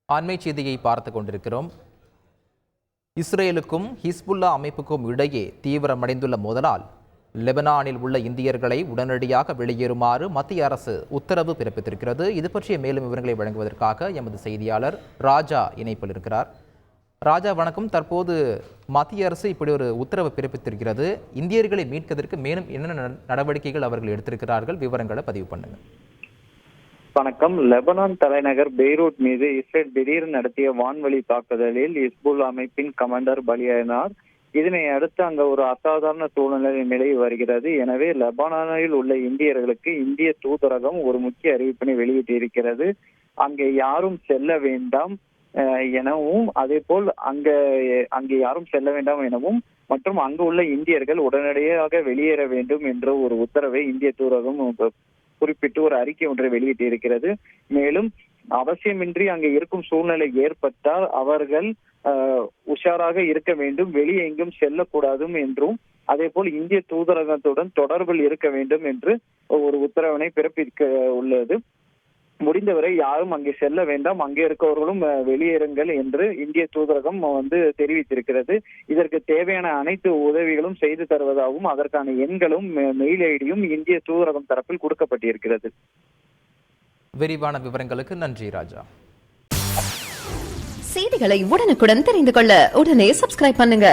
அண்மை செய்தியை பார்த்து கொண்டிருக்கிறோம். இஸ்ரேலுக்கும் ஹிஸ்புல்லா அமைப்புக்கும் இடையே தீவிரமடைந்துள்ள மோதலால் லெபனானில் உள்ள இந்தியர்களை உடனடியாக வெளியேறுமாறு மத்திய அரசு உத்தரவு பிறப்பித்திருக்கிறது. இது பற்றிய மேலும் விவரங்களை வழங்குவதற்காக எமது செய்தியாளர் ராஜா இணைப்பில் இருக்கிறார். ராஜா வணக்கம். தற்போது மத்திய அரசு இப்படி ஒரு உத்தரவு பிறப்பித்திருக்கிறது. இந்தியர்களை மீட்பதற்கு மேலும் என்னென்ன நடவடிக்கைகள் அவர்கள் எடுத்திருக்கிறார்கள்? விவரங்களை பதிவு பண்ணுங்க. வணக்கம். லெபனான் தலைநகர் பெய்ரூட் மீது இஸ்ரேல் திடீர் நடத்திய வான்வழி தாக்குதலில் ஹிஸ்புல்லா அமைப்பின் கமாண்டர் பலியானார். இதனை அடுத்து அங்க ஒரு அசாதாரண சூழ்நிலை நிலவி வருகிறது. எனவே லெபனானில் உள்ள இந்தியர்களுக்கு இந்திய தூதரகம் ஒரு முக்கிய அறிவிப்பினை வெளியிட்டிருக்கிறது. அங்கே யாரும் செல்ல வேண்டாம் எனவும், அதே போல் அங்கே யாரும் செல்ல வேண்டாம் எனவும் மற்றும் அங்கு உள்ள இந்தியர்கள் உடனடியாக வெளியேற வேண்டும் என்ற ஒரு உத்தரவை இந்திய தூதரகம் குறிப்பிட்டு ஒரு அறிக்கை ஒன்றை வெளியிட்டிருக்கிறது. மேலும் அவசியமின்றி அங்கே இருக்கும் சூழ்நிலை ஏற்பட்டால் அவர்கள் உஷாராக இருக்க வேண்டும், வெளியே எங்கும் செல்லக்கூடாது என்றும், அதே போல் இந்திய தூதரகத்துடன் தொடர்பில் இருக்க வேண்டும் என்று ஒரு உத்தரவினை பிறப்பிக்க உள்ளது. முடிந்தவரை யாரும் அங்கே செல்ல வேண்டாம், அங்கே இருக்கவர்களும் வெளியேறுங்கள் என்று இந்திய தூதரகம் தெரிவித்திருக்கிறது. இதற்கு தேவையான அனைத்து உதவிகளும் செய்து தருவதாகவும் அதற்கான எண்களும் மெயில் ஐடியும் இந்திய தூதரகம் தரப்பில் கொடுக்கப்பட்டிருக்கிறது. விரிவான விவரங்களுக்கு நன்றி ராஜா. செய்திகளை உடனுக்குடன் தெரிந்து கொள்ள உடனே சப்ஸ்கிரைப் பண்ணுங்க.